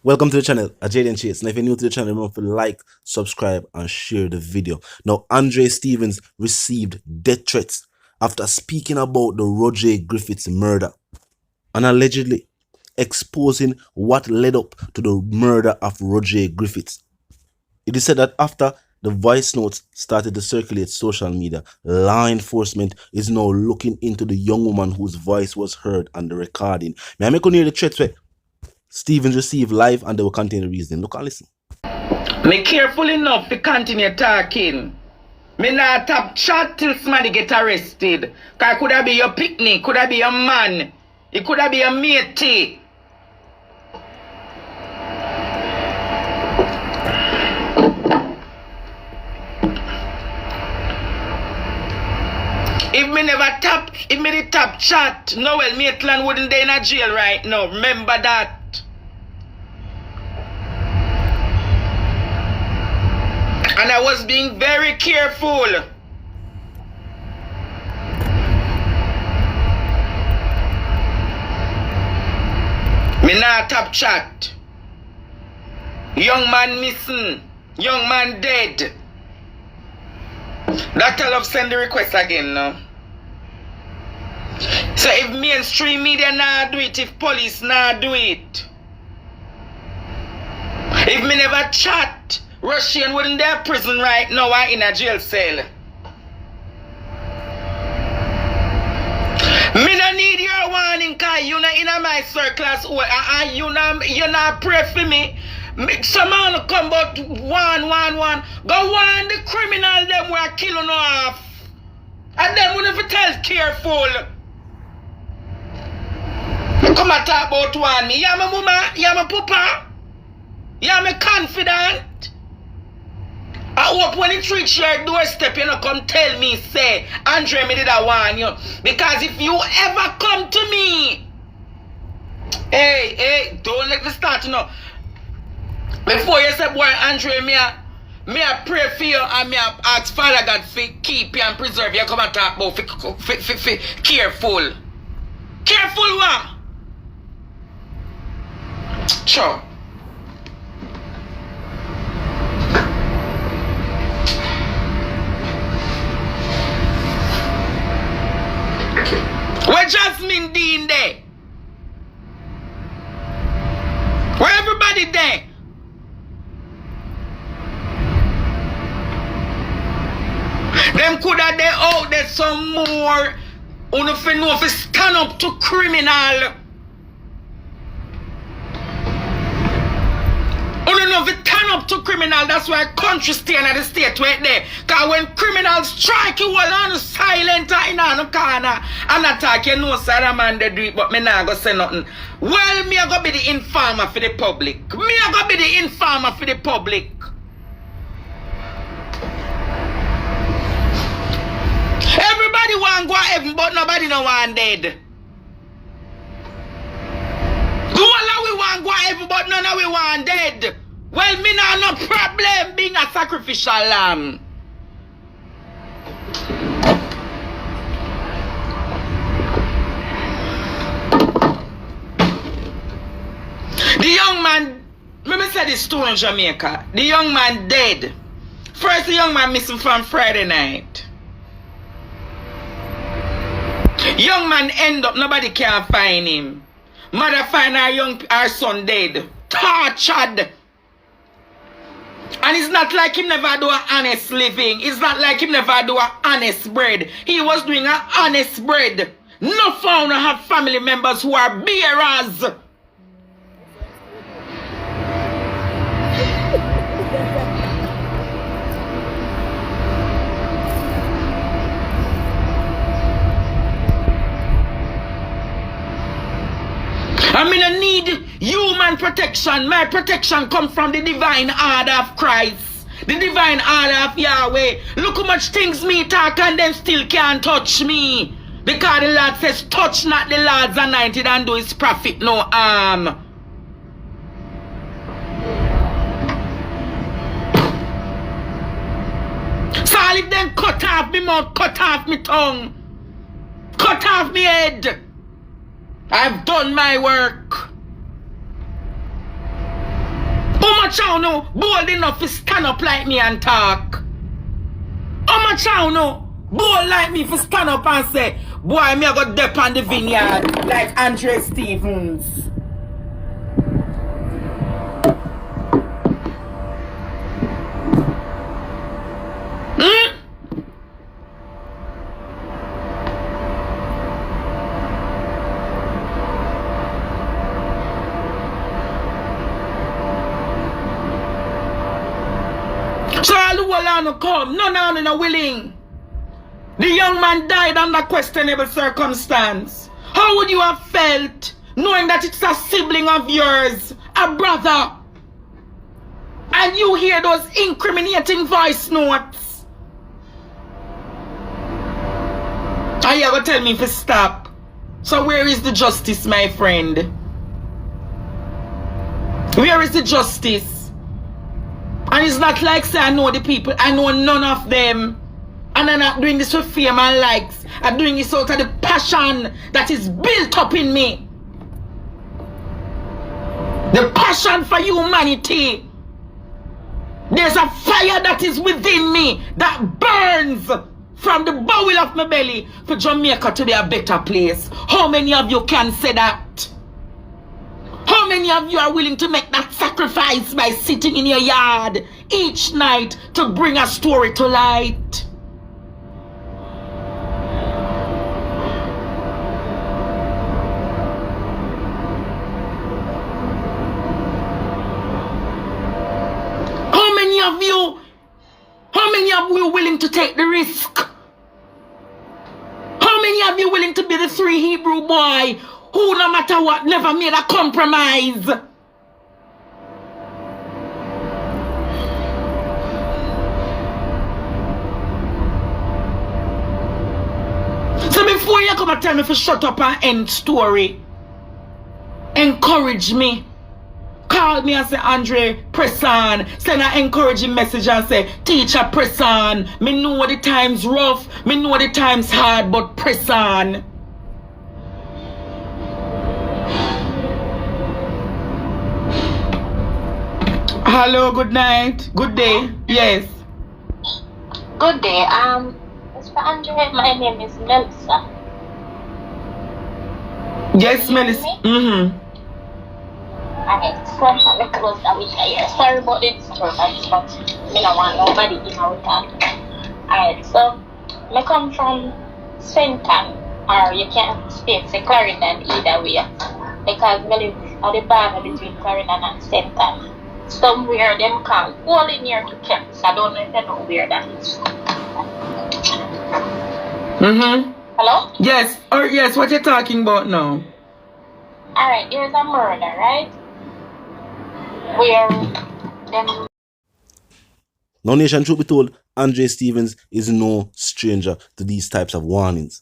Welcome to the channel, Jaden Chase. Now, if you're new to the channel, remember to like, subscribe, and share the video. Now, Andre Stevens received death threats after speaking about the Rojae Griffiths murder and allegedly exposing what led up to the murder of Rojae Griffiths. It is said that after the voice notes started to circulate social media, law enforcement is now looking into the young woman whose voice was heard on the recording. May I make near the threats where Stevens received live and they will contain the reason. Look and listen. Me careful enough to continue talking. Me not tap chat till somebody get arrested. Cause could have be your picnic, could have be your man, it could have be your matey. If me did tap chat, Noel Maitland wouldn't be in a jail right now. Remember that. And I was being very careful. Me not tap chat. Young man missing. Young man dead. Dr. Love send the request again now. So if mainstream media not do it, if police not do it, if me never chat, Russian wouldn't there prison right now or in a jail cell. Me no need your warning cause you not in my circle as well. You not pray for me. Some man come but one. Go warn the criminal them who are killing off. And them will never tell careful. Come and talk about one me. Yeah, my mama, yeah, my papa. Yeah, me confident. I hope when it reach your doorstep, you know, come tell me, say, Andre, me did I warn you. Because if you ever come to me, hey, don't let me start, you know. Before you say, boy, Andre, me I pray for you and me I ask Father God to keep you and preserve you. Come and talk about careful. Careful what? Sure. Where Jasmine Dean there? Where everybody there? Them coulda there out there some more. Uno fi know fi stand up to criminal. Uno know fi stand up to criminal. That's why country stay in the state right there. Cause when criminals strike you all on silent in on the corner. I'm not talking no sir man they do it, but me not go say nothing. Well, me a go be the informer for the public. Me a go be the informer for the public. Everybody want go heaven, but nobody no want dead. Go all we want go heaven, but none of we want dead. Well, me nah no problem being a sacrificial lamb. The young man, let me say this story in Jamaica. The young man dead. First, the young man missing from Friday night. Young man end up, nobody can find him. Mother find her son dead. Tortured. And it's not like him never do an honest living. It's not like him never do an honest bread. He was doing an honest bread. No found to have family members who are bearers. I mean, I need human protection. My protection comes from the divine order of Christ. The divine order of Yahweh. Look how much things me talk and them still can't touch me. Because the Lord says, touch not the Lord's anointed and do his prophet no harm. So I'll if them cut off me mouth, cut off me tongue, cut off me head. I've done my work. much I know bold enough to stand up like me and talk? How much I know bold like me to stand up and say, boy, me I got dip on the vineyard like Andre Stevens? So all the whole come, none of them are willing. The young man died under questionable circumstance. How would you have felt knowing that it's a sibling of yours, a brother, and you hear those incriminating voice notes? Are you gonna tell me to stop? So where is the justice, my friend? Where is the justice? And it's not like say I know the people, I know none of them. And I'm not doing this for fame and likes. I'm doing this out of the passion that is built up in me. The passion for humanity. There's a fire that is within me that burns from the bowel of my belly for Jamaica to be a better place. How many of you can say that? How many of you are willing to make that sacrifice by sitting in your yard each night to bring a story to light? How many of you willing to take the risk? How many of you willing to be the Thre Hebrew boy who, no matter what, never made a compromise? So before you come and tell me to shut up and end story, encourage me. Call me and say, Andre, press on. Send an encouraging message and say, teacher, press on. Me know the time's rough. Me know the time's hard, but press on. Hello, good night. Good day. Yes. Good day. Mr. Andre, my name is Melissa. Yes, Melissa. Mm-hmm. Alright, so I'm close that we share. Sorry about the disturbance, but I don't want nobody in our town. Alright, so I come from Swinton, or you can state say Clarendon either way, because I live at the border between Clarendon and Swinton. Somewhere them call only near to Kent. I don't know if you know where that is. Mm-hmm. Hello? Yes, or yes, what you talking about now? Alright, here's a murder, right? Where them... Now, nation, truth be told, Andre Stevens is no stranger to these types of warnings.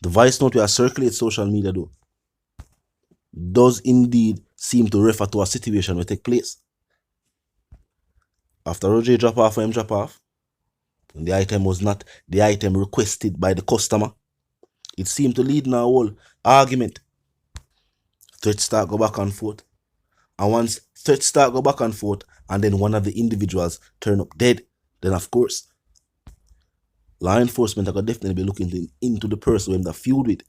The voice note we circulate social media though does indeed seem to refer to a situation will take place. After Rojae drop off or him drop off, and the item was not the item requested by the customer, it seemed to lead in a whole argument. Threats start go back and forth. And once threats start go back and forth, and then one of the individuals turn up dead, then of course, law enforcement are going to definitely be looking into the person who they feud with.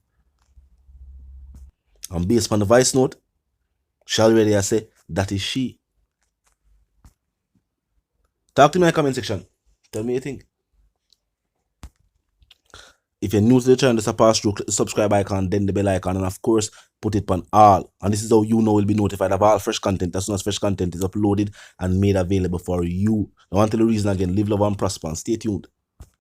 And based on the voice note, shall we say that is she. Talk to me in the comment section. Tell me what you think. If you're new to the channel, just pass through, click the subscribe icon, then the bell icon, and of course, put it on all. And this is how you know will be notified of all fresh content as soon as fresh content is uploaded and made available for you. Now, until the reason again, live, love, and prosper, and stay tuned.